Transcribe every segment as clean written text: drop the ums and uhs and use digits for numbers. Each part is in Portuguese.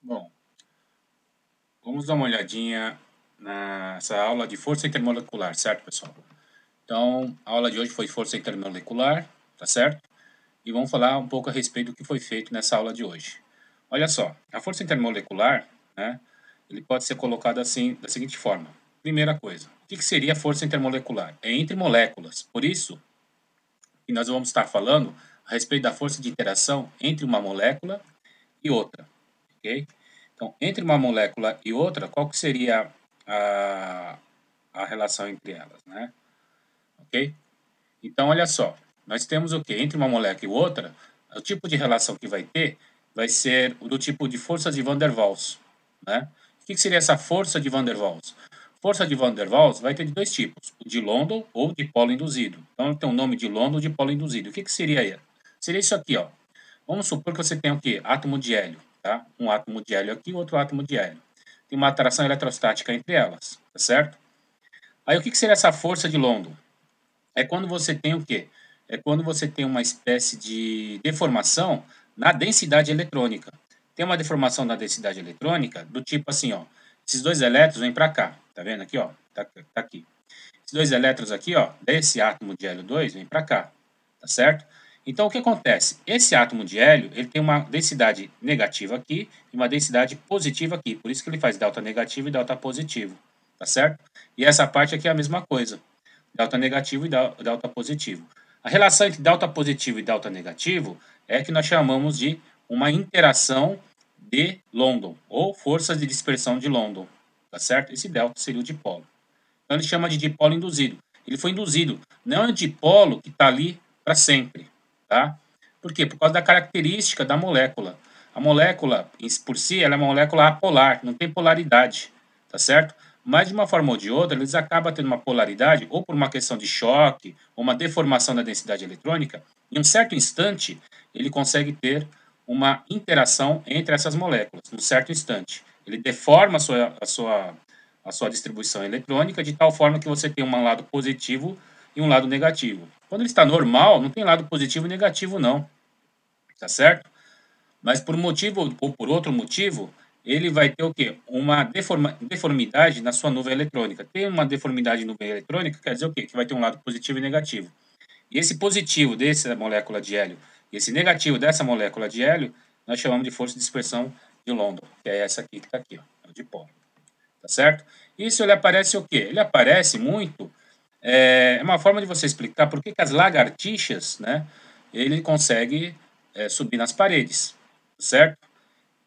Bom, vamos dar uma olhadinha nessa aula de força intermolecular, certo, pessoal? Então, a aula de hoje foi força intermolecular, tá certo? E vamos falar um pouco a respeito do que foi feito nessa aula de hoje. Olha só, a força intermolecular, né, ele pode ser colocado assim, da seguinte forma. Primeira coisa, o que seria a força intermolecular? É entre moléculas, por isso que nós vamos estar falando a respeito da força de interação entre uma molécula e outra, ok? Então, entre uma molécula e outra, qual que seria a, a relação entre elas, né? Ok? Então, olha só, nós temos o quê? Entre uma molécula e outra, o tipo de relação que vai ter vai ser do tipo de força de Van der Waals, né? O que seria essa força de Van der Waals? Força de Van der Waals vai ter de dois tipos, o de London ou de polo induzido. Então, tem o nome de London ou de polo induzido. O que seria aí? Seria isso aqui, ó. Vamos supor que você tem o quê? Átomo de hélio, tá? Um átomo de hélio aqui, outro átomo de hélio. Tem uma atração eletrostática entre elas, tá certo? Aí o que seria essa força de London? É quando você tem o quê? É quando você tem uma espécie de deformação na densidade eletrônica. Tem uma deformação na densidade eletrônica do tipo assim, ó. Esses dois elétrons vêm para cá, tá vendo aqui, ó? Tá aqui. Esses dois elétrons aqui, ó, desse átomo de hélio 2 vem para cá, tá certo? Então, o que acontece? Esse átomo de hélio, ele tem uma densidade negativa aqui e uma densidade positiva aqui. Por isso que ele faz delta negativo e delta positivo, tá certo? E essa parte aqui é a mesma coisa. Delta negativo e delta positivo. A relação entre delta positivo e delta negativo é que nós chamamos de uma interação de London, ou forças de dispersão de London, tá certo? Esse delta seria o dipolo. Então ele chama de dipolo induzido. Ele foi induzido, não é um dipolo que está ali para sempre, tá? Por quê? Por causa da característica da molécula. A molécula, por si, ela é uma molécula apolar, não tem polaridade, tá certo? Mas de uma forma ou de outra, eles acabam tendo uma polaridade, ou por uma questão de choque, ou uma deformação da densidade eletrônica. Em um certo instante, ele consegue ter uma interação entre essas moléculas, num certo instante. Ele deforma a sua distribuição eletrônica de tal forma que você tem um lado positivo e um lado negativo. Quando ele está normal, não tem lado positivo e negativo, não. Tá certo? Mas por um motivo ou por outro motivo, ele vai ter o quê? Uma deformidade na sua nuvem eletrônica. Tem uma deformidade na nuvem eletrônica, quer dizer o quê? Que vai ter um lado positivo e negativo. E esse positivo dessa molécula de hélio e esse negativo dessa molécula de hélio, nós chamamos de força de dispersão de London, que é essa aqui que está aqui, ó, é o dipolo. Tá certo? Isso ele aparece o quê? Ele aparece muito, é uma forma de você explicar por que as lagartixas, né, ele consegue subir nas paredes, certo?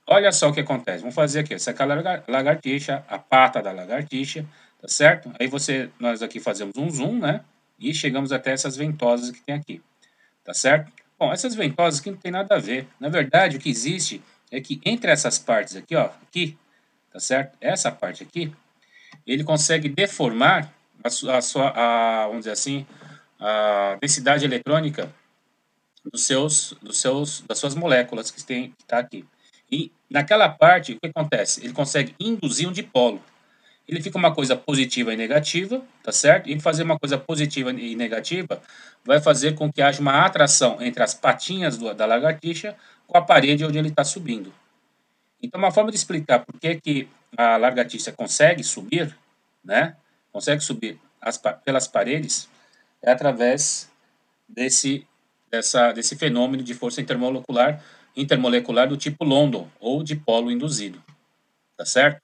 Olha só o que acontece. Vamos fazer aqui. Essa aqui é a lagartixa, a pata da lagartixa, tá certo? Aí nós aqui fazemos um zoom, né? E chegamos até essas ventosas que tem aqui, tá certo? Bom, essas ventosas aqui não tem nada a ver. Na verdade, o que existe é que entre essas partes aqui, ó, aqui, tá certo? Essa parte aqui, ele consegue deformar vamos dizer assim, a densidade eletrônica das suas moléculas que está aqui. E naquela parte, o que acontece? Ele consegue induzir um dipolo. Ele fica uma coisa positiva e negativa, tá certo? E fazer uma coisa positiva e negativa vai fazer com que haja uma atração entre as patinhas da lagartixa com a parede onde ele está subindo. Então, uma forma de explicar por que a lagartixa consegue subir, né? Consegue subir pelas paredes é através desse fenômeno de força intermolecular do tipo London ou de polo induzido, tá certo?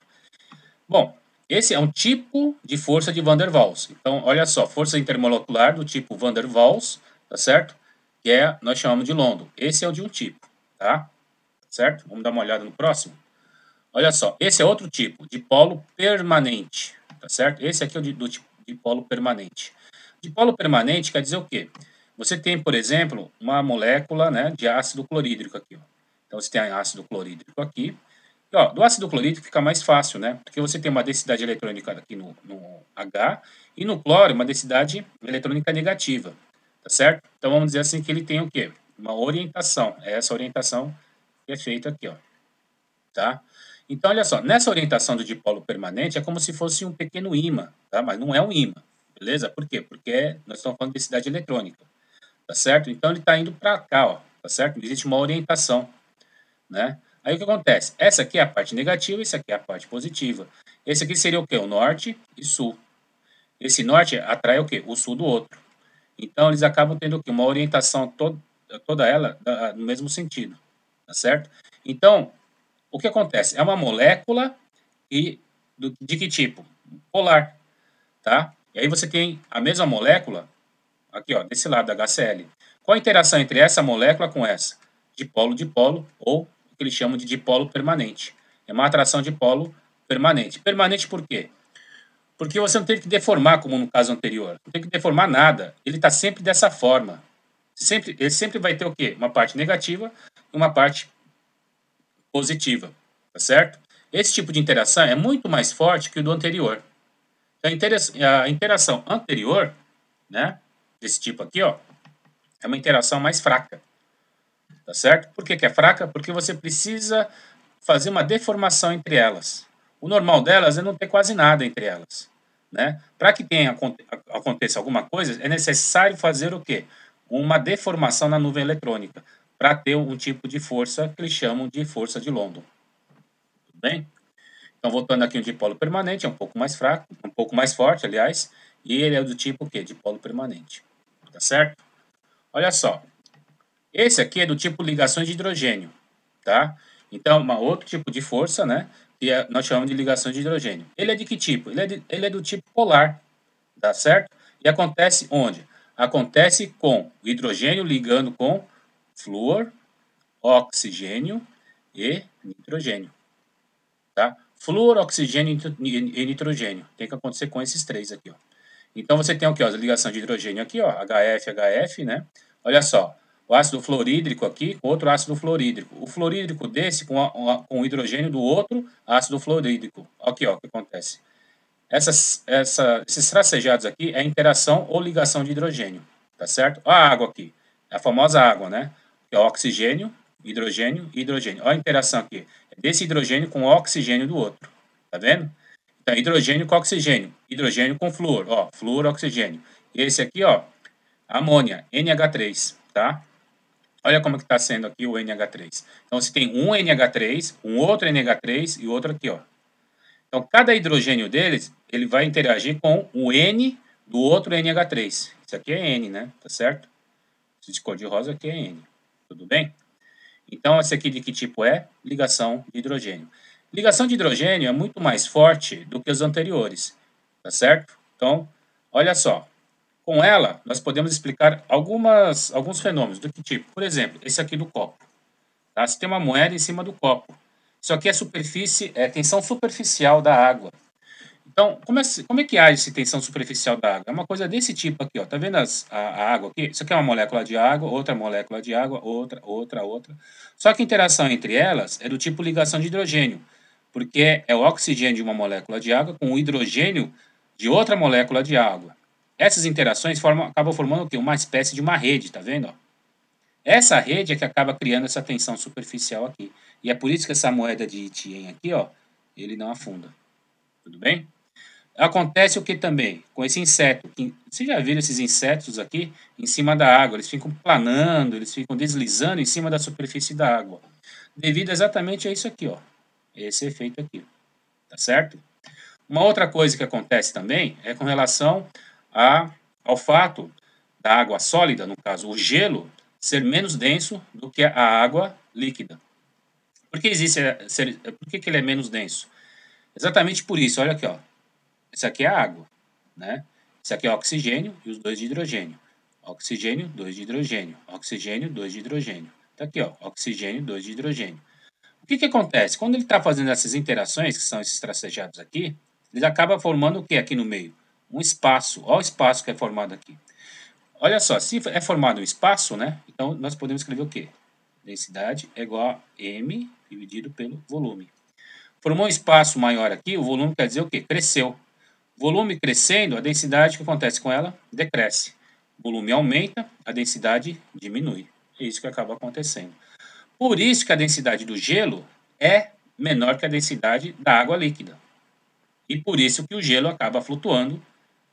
Bom, esse é um tipo de força de Van der Waals. Então, olha só, força intermolecular do tipo Van der Waals, tá certo? Nós chamamos de London. Esse é o de um tipo, tá? Certo? Vamos dar uma olhada no próximo. Olha só, esse é outro tipo, de polo permanente, tá certo? Esse aqui é do tipo de polo permanente. De polo permanente quer dizer o quê? Você tem, por exemplo, uma molécula, né, de ácido clorídrico aqui. Ó. Então, você tem ácido clorídrico aqui. E, ó, do ácido clorídrico fica mais fácil, né? Porque você tem uma densidade eletrônica aqui no H e no cloro uma densidade eletrônica negativa, tá certo? Então, vamos dizer assim que ele tem o quê? Uma orientação. É essa orientação que é feita aqui, ó. Tá? Então, olha só, nessa orientação do dipolo permanente é como se fosse um pequeno ímã, tá? Mas não é um ímã, beleza? Por quê? Porque nós estamos falando de densidade eletrônica, tá certo? Então, ele está indo para cá, ó, tá certo? Existe uma orientação, né? Aí o que acontece? Essa aqui é a parte negativa, essa aqui é a parte positiva. Esse aqui seria o quê? O norte e sul. Esse norte atrai o quê? O sul do outro. Então, eles acabam tendo o quê? Uma orientação toda ela no mesmo sentido, tá certo? Então, o que acontece? É uma molécula de que tipo? Polar, tá? E aí você tem a mesma molécula, aqui ó, desse lado da HCl. Qual a interação entre essa molécula com essa? Dipolo, ou o que eles chamam de dipolo permanente. É uma atração de polo permanente. Permanente por quê? Porque você não tem que deformar, como no caso anterior. Não tem que deformar nada. Ele está sempre dessa forma. Ele sempre vai ter o quê? Uma parte negativa e uma parte positiva. Tá certo? Esse tipo de interação é muito mais forte que o do anterior. A interação anterior, né, desse tipo aqui, ó, é uma interação mais fraca. Tá certo? Por que que é fraca? Porque você precisa fazer uma deformação entre elas. O normal delas é não ter quase nada entre elas. Né? Para que aconteça alguma coisa, é necessário fazer o quê? Uma deformação na nuvem eletrônica, para ter um tipo de força que eles chamam de força de London. Tudo bem? Então, voltando aqui, um dipolo permanente é um pouco mais fraco, um pouco mais forte, aliás, e ele é do tipo o quê? Dipolo permanente. Tá certo? Olha só. Esse aqui é do tipo ligações de hidrogênio, tá? Então, outro tipo de força, né? Que nós chamamos de ligação de hidrogênio. Ele é de que tipo? Ele é do tipo polar, tá certo? E acontece onde? Acontece com o hidrogênio ligando com flúor, oxigênio e nitrogênio, tá? Flúor, oxigênio e nitrogênio. Tem que acontecer com esses três aqui, ó. Então você tem o que? A ligação de hidrogênio aqui, ó, HF, HF, né? Olha só, o ácido fluorídrico aqui com outro ácido fluorídrico. O fluorídrico desse com o hidrogênio do outro ácido fluorídrico. Aqui, ó, o que acontece. Esses tracejados aqui é interação ou ligação de hidrogênio, tá certo? Olha a água aqui, é a famosa água, né? Que é oxigênio, hidrogênio e hidrogênio. Olha a interação aqui, é desse hidrogênio com o oxigênio do outro, tá vendo? Então, hidrogênio com oxigênio, hidrogênio com flúor, ó, flúor, oxigênio. Esse aqui, ó, amônia, NH3, tá? Olha como que está sendo aqui o NH3. Então, você tem um NH3, um outro NH3 e outro aqui, ó. Então, cada hidrogênio deles, ele vai interagir com o N do outro NH3. Isso aqui é N, né? Tá certo? Esse de cor de rosa aqui é N. Tudo bem? Então, esse aqui de que tipo é? Ligação de hidrogênio. Ligação de hidrogênio é muito mais forte do que os anteriores. Tá certo? Então, olha só. Com ela, nós podemos explicar alguns fenômenos do que tipo. Por exemplo, esse aqui do copo. Tá? Você tem uma moeda em cima do copo. Isso aqui é tensão superficial da água. Então, como é que age essa tensão superficial da água? É uma coisa desse tipo aqui, ó. Tá vendo a água aqui? Isso aqui é uma molécula de água, outra molécula de água, outra. Só que a interação entre elas é do tipo ligação de hidrogênio, porque é o oxigênio de uma molécula de água com o hidrogênio de outra molécula de água. Essas interações acabam formando o quê? Uma espécie de uma rede, tá vendo? Ó? Essa rede é que acaba criando essa tensão superficial aqui. E é por isso que essa moeda de Itiên aqui, ó, ele não afunda. Tudo bem? Acontece o que também com esse inseto? Você já viram esses insetos aqui em cima da água? Eles ficam planando, eles ficam deslizando em cima da superfície da água. Devido exatamente a isso aqui, ó. Esse efeito aqui. Tá certo? Uma outra coisa que acontece também é com relação ao fato da água sólida, no caso o gelo, ser menos denso do que a água líquida. Por que por que ele é menos denso? Exatamente por isso. Olha aqui, ó. Isso aqui é a água, né? Isso aqui é oxigênio e os dois de hidrogênio. Oxigênio, 2 de hidrogênio. Oxigênio, 2 de hidrogênio. Tá aqui, ó. Oxigênio, 2 de hidrogênio. O que que acontece? Quando ele está fazendo essas interações, que são esses tracejados aqui, ele acaba formando o que aqui no meio? Um espaço. Olha o espaço que é formado aqui. Olha só, se é formado um espaço, né? Então, nós podemos escrever o quê? Densidade é igual a M dividido pelo volume. Formou um espaço maior aqui, o volume quer dizer o quê? Cresceu. Volume crescendo, a densidade, o que acontece com ela? Decresce. Volume aumenta, a densidade diminui. É isso que acaba acontecendo. Por isso que a densidade do gelo é menor que a densidade da água líquida. E por isso que o gelo acaba flutuando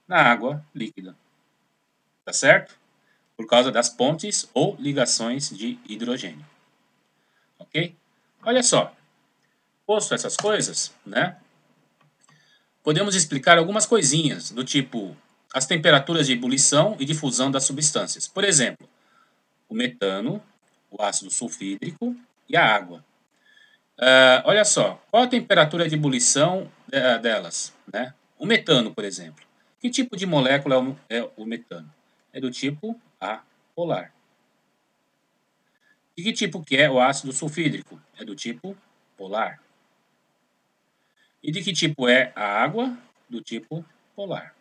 na água líquida. Tá certo? Por causa das pontes ou ligações de hidrogênio. Ok? olha só, posto essas coisas, né? Podemos explicar algumas coisinhas, do tipo as temperaturas de ebulição e de fusão das substâncias. Por exemplo, o metano, o ácido sulfídrico e a água. Olha só, qual a temperatura de ebulição delas? Né? O metano, por exemplo. Que tipo de molécula é o metano? É do tipo apolar. E que tipo que é o ácido sulfídrico? É do tipo polar. E de que tipo é a água? Do tipo polar.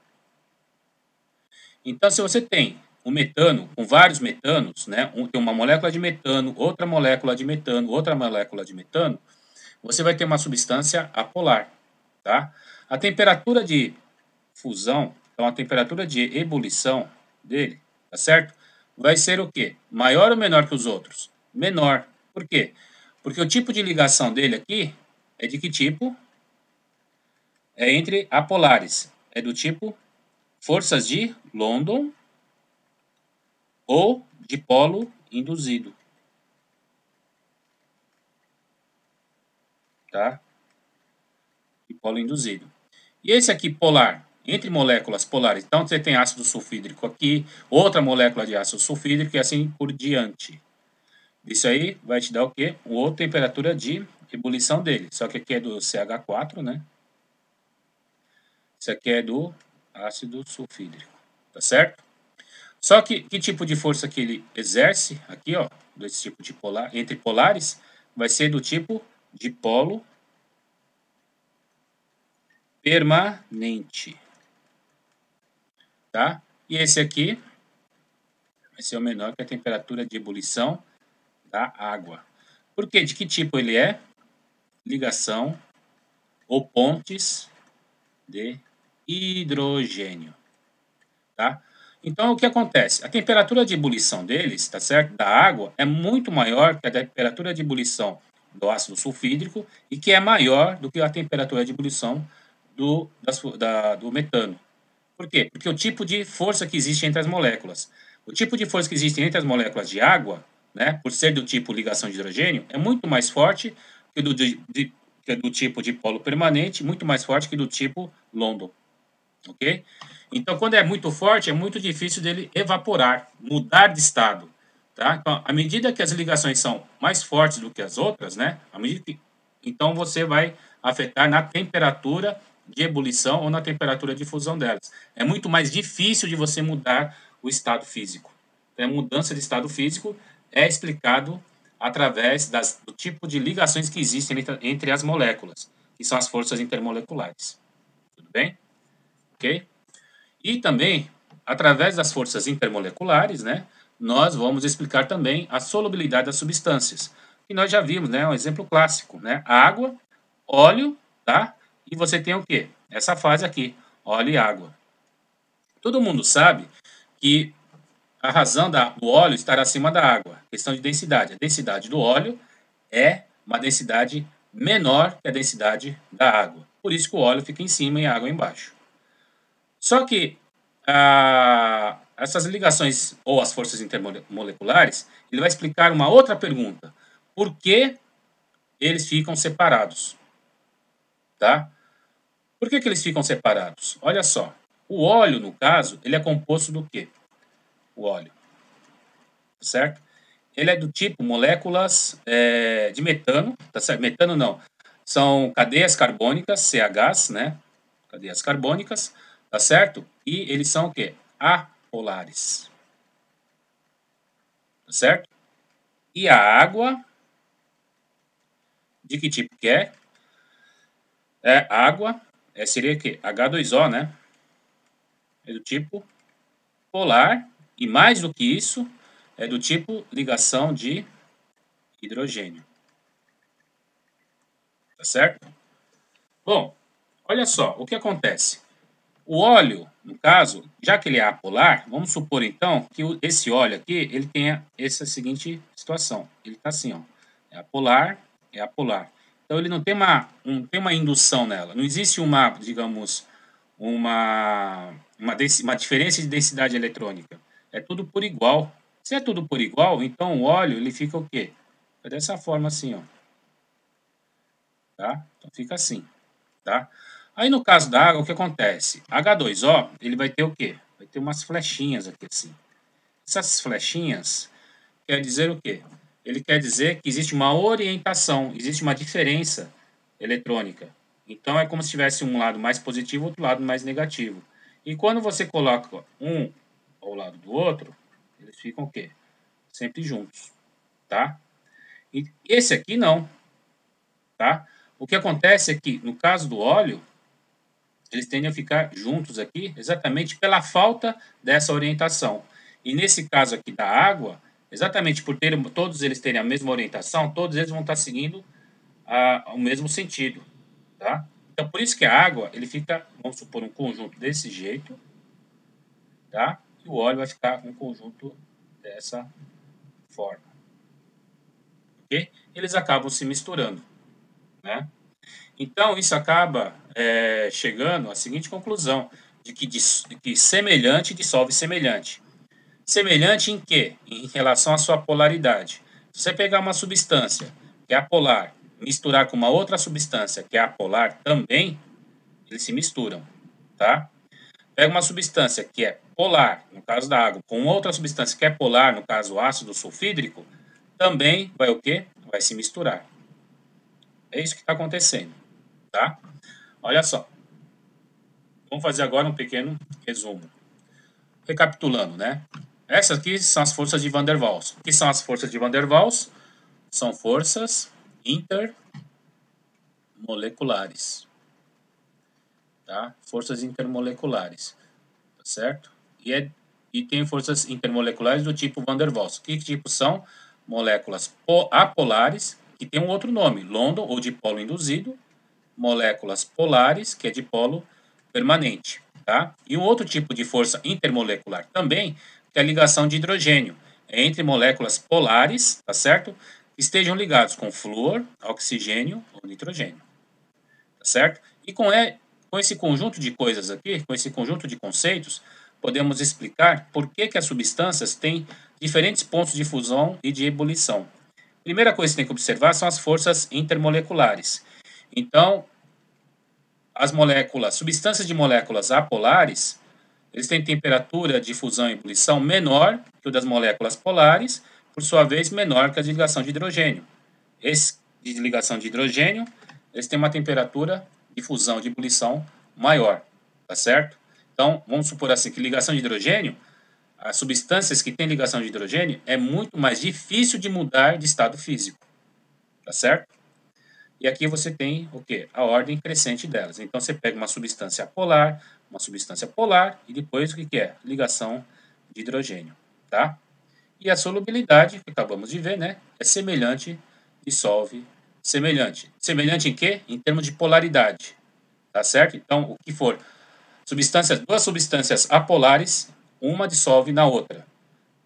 Então, se você tem um metano com vários metanos, né, tem uma molécula de metano, outra molécula de metano, outra molécula de metano, você vai ter uma substância apolar, tá? A temperatura de fusão, então a temperatura de ebulição dele, tá certo? Vai ser o quê? Maior ou menor que os outros? Menor. Por quê? Porque o tipo de ligação dele aqui é de que tipo? É entre apolares. É do tipo forças de London ou dipolo induzido, tá? Dipolo induzido. E esse aqui, polar, entre moléculas polares, então você tem ácido sulfídrico aqui, outra molécula de ácido sulfídrico e assim por diante. Isso aí vai te dar o quê? Uma outra temperatura de ebulição dele. Só que aqui é do CH4, né? Isso aqui é do ácido sulfídrico, tá certo? Só que tipo de força que ele exerce aqui, ó, desse tipo de polar, entre polares, vai ser do tipo dipolo permanente, tá? E esse aqui vai ser o menor que a temperatura de ebulição da água. Por quê? De que tipo ele é? Ligação ou pontes de hidrogênio, tá? Então, o que acontece? A temperatura de ebulição deles, tá certo? Da água, é muito maior que a temperatura de ebulição do ácido sulfídrico e que é maior do que a temperatura de ebulição do metano. Por quê? Porque o tipo de força que existe entre as moléculas. O tipo de força que existe entre as moléculas de água, né, por ser do tipo ligação de hidrogênio, é muito mais forte que do tipo de polo permanente, muito mais forte que do tipo London. Ok? Então, quando é muito forte, é muito difícil dele evaporar, mudar de estado. Tá? Então, à medida que as ligações são mais fortes do que as outras, né, então você vai afetar na temperatura de ebulição ou na temperatura de fusão delas. É muito mais difícil de você mudar o estado físico. Então, a mudança de estado físico é explicado através do tipo de ligações que existem entre as moléculas, que são as forças intermoleculares. Tudo bem? Ok? E também, através das forças intermoleculares, né, nós vamos explicar também a solubilidade das substâncias. E nós já vimos, né, um exemplo clássico, né, água, óleo, tá? E você tem o quê? Essa fase aqui, óleo e água. Todo mundo sabe que a razão do óleo estar acima da água, questão de densidade. A densidade do óleo é uma densidade menor que a densidade da água. Por isso que o óleo fica em cima e a água embaixo. Só que essas ligações ou as forças intermoleculares, ele vai explicar uma outra pergunta. Por que eles ficam separados? Tá? Por que eles ficam separados? Olha só. O óleo, no caso, ele é composto do quê? O óleo. Certo? Ele é do tipo moléculas de metano. Tá certo? Metano não. São cadeias carbônicas, CHs, né? Cadeias carbônicas. Tá certo? E eles são o quê? Apolares. Tá certo? E a água, de que tipo que é? É água, seria o quê? H2O, né? É do tipo polar. E mais do que isso, é do tipo ligação de hidrogênio. Tá certo? Bom, olha só, o que acontece? O óleo, no caso, já que ele é apolar, vamos supor então que esse óleo aqui, ele tenha essa seguinte situação. Ele está assim, ó, é apolar, é apolar. Então ele não tem tem uma indução nela. Não existe uma, digamos, uma diferença de densidade eletrônica. É tudo por igual. Se é tudo por igual, então o óleo ele fica o quê? É dessa forma assim, ó. tá? Então fica assim, tá? Aí no caso da água, o que acontece? H2O, ele vai ter o quê? Vai ter umas flechinhas aqui assim. Essas flechinhas quer dizer o quê? Ele quer dizer que existe uma orientação, existe uma diferença eletrônica. Então é como se tivesse um lado mais positivo e outro lado mais negativo. E quando você coloca um ao lado do outro, eles ficam o quê? Sempre juntos, tá? E esse aqui não, tá? O que acontece é que, no caso do óleo, eles tendem a ficar juntos aqui exatamente pela falta dessa orientação. E nesse caso aqui da água, exatamente por todos eles terem a mesma orientação, todos eles vão estar seguindo o mesmo sentido, tá? Então, por isso que a água, ele fica, vamos supor, um conjunto desse jeito, tá? E o óleo vai ficar um conjunto dessa forma, ok? Eles acabam se misturando, né? Então, isso acaba chegando à seguinte conclusão, de que semelhante dissolve semelhante. Semelhante em quê? Em relação à sua polaridade. Se você pegar uma substância que é apolar, misturar com uma outra substância que é apolar também, eles se misturam, tá? Pega uma substância que é polar, no caso da água, com outra substância que é polar, no caso ácido sulfídrico, também vai o quê? Vai se misturar. É isso que está acontecendo, tá? Olha só. Vamos fazer agora um pequeno resumo. Recapitulando, né? Essas aqui são as forças de Van der Waals. O que são as forças de Van der Waals? São forças intermoleculares. Tá? Forças intermoleculares. Tá certo? E tem forças intermoleculares do tipo Van der Waals. Que tipo são? Moléculas apolares, que tem um outro nome, London, ou dipolo induzido. Moléculas polares, que é dipolo permanente. Tá? E um outro tipo de força intermolecular também, que é a ligação de hidrogênio entre moléculas polares, tá certo? Que estejam ligados com flúor, oxigênio ou nitrogênio, tá certo? E com esse conjunto de coisas aqui, com esse conjunto de conceitos, podemos explicar por que as substâncias têm diferentes pontos de fusão e de ebulição. Primeira coisa que tem que observar são as forças intermoleculares. Então, as moléculas, substâncias de moléculas apolares, eles têm temperatura de fusão e ebulição menor que o das moléculas polares, por sua vez menor que a de ligação de hidrogênio. Esse de ligação de hidrogênio, eles têm uma temperatura de fusão de ebulição maior, tá certo? Então, vamos supor assim que ligação de hidrogênio, as substâncias que têm ligação de hidrogênio é muito mais difícil de mudar de estado físico, tá certo? E aqui você tem o quê? A ordem crescente delas. Então você pega uma substância polar e depois o que é? Ligação de hidrogênio, tá? E a solubilidade, que acabamos de ver, né? É semelhante, dissolve semelhante. Semelhante em quê? Em termos de polaridade, tá certo? Então, o que for duas substâncias apolares, uma dissolve na outra.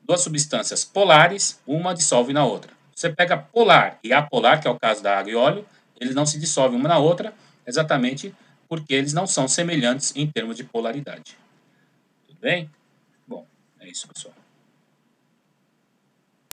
Duas substâncias polares, uma dissolve na outra. Você pega polar e apolar, que é o caso da água e óleo, eles não se dissolvem uma na outra, exatamente porque eles não são semelhantes em termos de polaridade. Tudo bem? Bom, é isso, pessoal.